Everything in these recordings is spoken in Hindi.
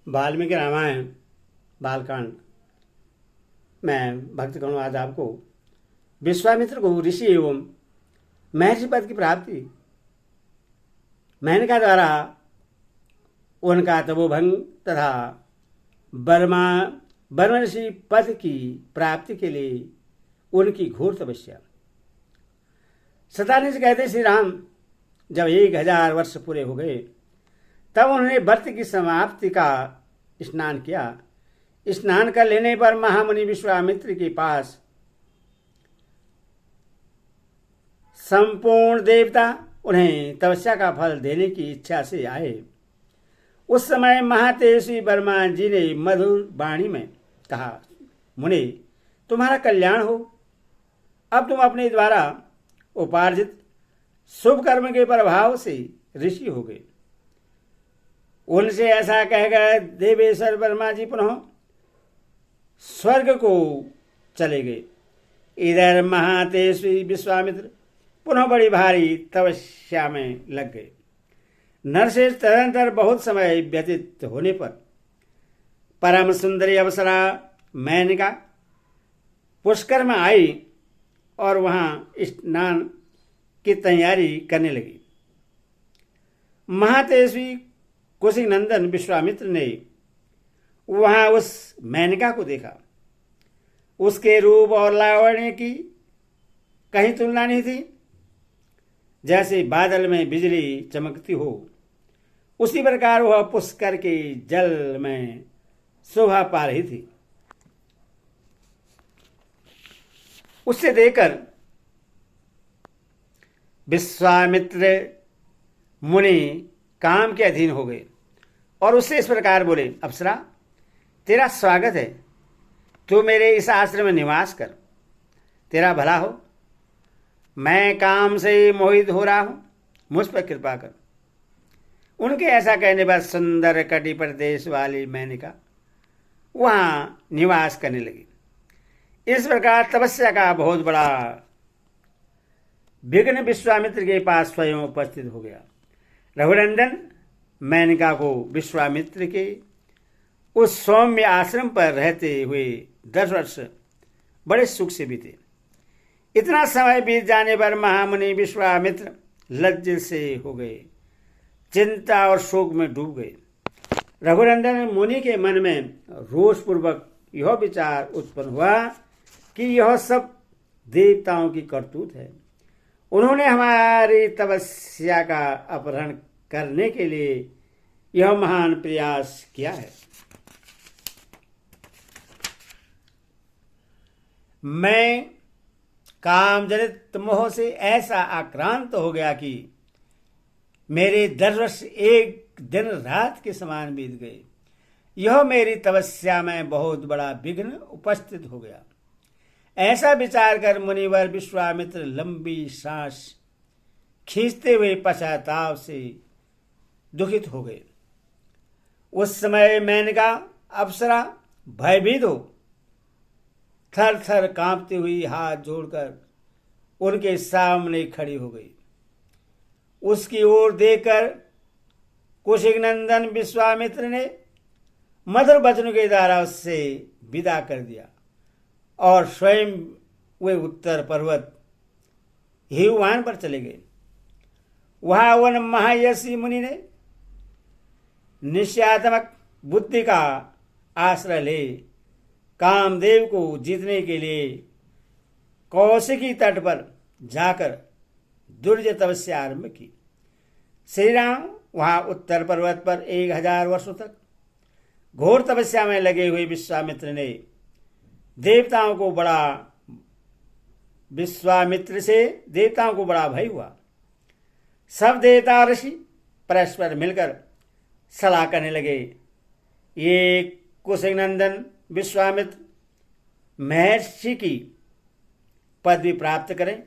वाल्मीकि रामायण बालकांड। मैं भक्त कहूँ आज आपको विश्वामित्र को ऋषि एवं महर्षि पद की प्राप्ति, मेनका द्वारा उनका तपोभंग तथा बर्मा ऋषि पद की प्राप्ति के लिए उनकी घोर तपस्या। सतानी से कहते श्री राम जब 1000 वर्ष पूरे हो गए तब उन्होंने व्रत की समाप्ति का स्नान किया। स्नान कर लेने पर महामुनि विश्वामित्र के पास संपूर्ण देवता उन्हें तपस्या का फल देने की इच्छा से आए। उस समय महातेजस्वी वर्मा जी ने मधुर वाणी में कहा, मुनि तुम्हारा कल्याण हो। अब तुम अपने द्वारा उपार्जित शुभ कर्म के प्रभाव से ऋषि हो गए। उनसे ऐसा कहकर देवेश्वर वर्मा जी पुनः स्वर्ग को चले गए। इधर महातेजस्वी विश्वामित्र पुनः बड़ी भारी तपस्या में लग गए। नरसेन तदनंतर बहुत समय व्यतीत होने पर परम सुंदरी अप्सरा मेनका पुष्कर में आई और वहां स्नान की तैयारी करने लगी। महातेजस्वी कौशिक नंदन विश्वामित्र ने वहां उस मेनका को देखा। उसके रूप और लावण्य की कहीं तुलना नहीं थी। जैसे बादल में बिजली चमकती हो उसी प्रकार वह पुष्कर के जल में शोभा पा रही थी। उसे देखकर विश्वामित्र मुनि काम के अधीन हो गए और उससे इस प्रकार बोले, अप्सरा तेरा स्वागत है, तू मेरे इस आश्रम में निवास कर, तेरा भला हो। मैं काम से मोहित हो रहा हूं, मुझ पर कृपा कर। उनके ऐसा कहने पर सुंदर कटी प्रदेश वाली मेनका वहां निवास करने लगी। इस प्रकार तपस्या का बहुत बड़ा विघ्न विश्वामित्र के पास स्वयं उपस्थित हो गया। रघुनंदन मेनका को विश्वामित्र के उस सौम्य आश्रम पर रहते हुए 10 वर्ष बड़े सुख से बीते। इतना समय बीत जाने पर महामुनि विश्वामित्र लज्जित से हो गए, चिंता और शोक में डूब गए। रघुनंदन मुनि के मन में रोषपूर्वक यह विचार उत्पन्न हुआ कि यह सब देवताओं की करतूत है। उन्होंने हमारी तपस्या का अपहरण करने के लिए यह महान प्रयास किया है। मैं काम जनित मोह से ऐसा आक्रांत हो गया कि मेरे 10 वर्ष एक दिन रात के समान बीत गए। यह मेरी तपस्या में बहुत बड़ा विघ्न उपस्थित हो गया। ऐसा विचार कर मुनिवर विश्वामित्र लंबी सांस खींचते हुए पश्चाताप से दुखित हो गए। उस समय मेनका अप्सरा भयभीत हो थर थर कांपती हुई हाथ जोड़कर उनके सामने खड़ी हो गई। उसकी ओर देखकर कौशिक नंदन विश्वामित्र ने मधुर वचनों के द्वारा उससे विदा कर दिया और स्वयं वे उत्तर पर्वत हिमवान पर चले गए। वहां वन महायशी मुनि ने निश्चयात्मक बुद्धि का आश्रय ले कामदेव को जीतने के लिए कौशिकी तट पर जाकर दुर्जय तपस्या आरंभ की। श्री राम वहां उत्तर पर्वत पर 1000 वर्षों तक घोर तपस्या में लगे हुए विश्वामित्र से देवताओं को बड़ा भय हुआ। सब देवता ऋषि परस्पर मिलकर सलाह करने लगे, ये कौशिक नंदन विश्वामित्र महर्षि की पदवी प्राप्त करें,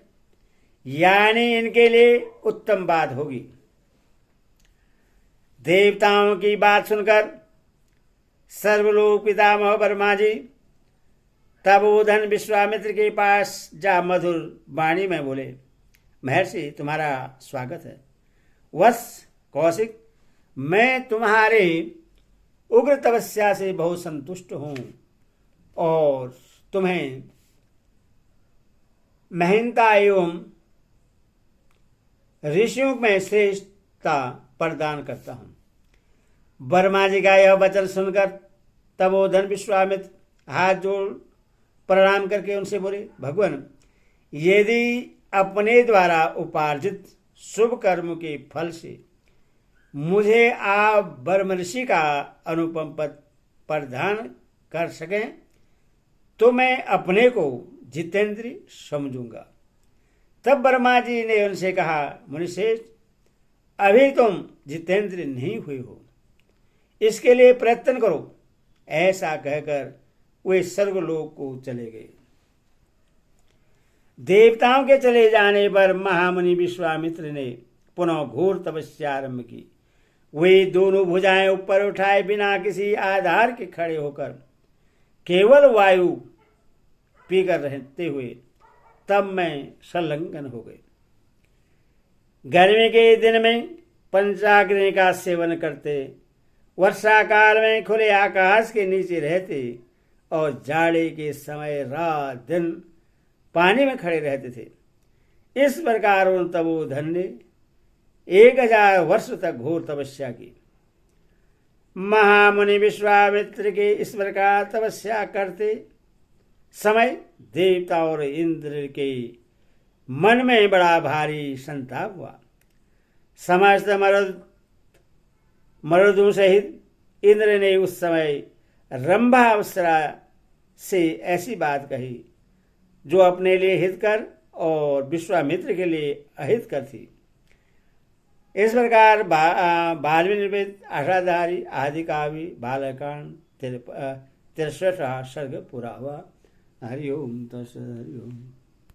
यानी इनके लिए उत्तम बात होगी। देवताओं की बात सुनकर सर्वलोक पितामह वर्मा जी तपोधन विश्वामित्र के पास जा मधुर वाणी में बोले, महर्षि तुम्हारा स्वागत है। वत्स कौशिक, मैं तुम्हारे उग्र तपस्या से बहुत संतुष्ट हूं और तुम्हें महंता एवं ऋषियों में श्रेष्ठता प्रदान करता हूं। ब्रह्मा जी का यह वचन सुनकर तपोधन विश्वामित्र हाथ जोड़ प्रणाम करके उनसे बोले, भगवान, यदि अपने द्वारा उपार्जित शुभ कर्म के फल से मुझे आप ब्रह्म ऋषि का अनुपम पद प्रदान कर सकें तो मैं अपने को जितेंद्रिय समझूंगा। तब ब्रह्मा जी ने उनसे कहा, मुनिश्रेष्ठ, अभी तुम जितेंद्रिय नहीं हुए हो, इसके लिए प्रयत्न करो। ऐसा कहकर वे स्वर्गलोक को चले गए। देवताओं के चले जाने पर महामुनि विश्वामित्र ने पुनः घोर तपस्या आरंभ की। वे दोनों भुजाएं ऊपर उठाए बिना किसी आधार के खड़े होकर केवल वायु पीकर रहते हुए तब में संलग्न हो गए। गर्मी के दिन में पंचाग्नि का सेवन करते, वर्षा काल में खुले आकाश के नीचे रहते और जाड़े के समय रात दिन पानी में खड़े रहते थे। इस प्रकार उन तपोधन ने 1000 वर्ष तक घोर तपस्या की। महामुनि विश्वामित्र के इस प्रकार तपस्या करते समय देवता और इंद्र के मन में बड़ा भारी संताप हुआ। समस्त मरुदों सहित इंद्र ने उस समय रंभा अप्सरा से ऐसी बात कही जो अपने लिए हितकर और विश्वामित्र के लिए अहितकर थी। इस प्रकार बाल निर्मित अष्टाधारी आदि काव्य बालकांड 63 सर्ग पूरा हुआ। हरि ओम तत्सत्। हरि ओम।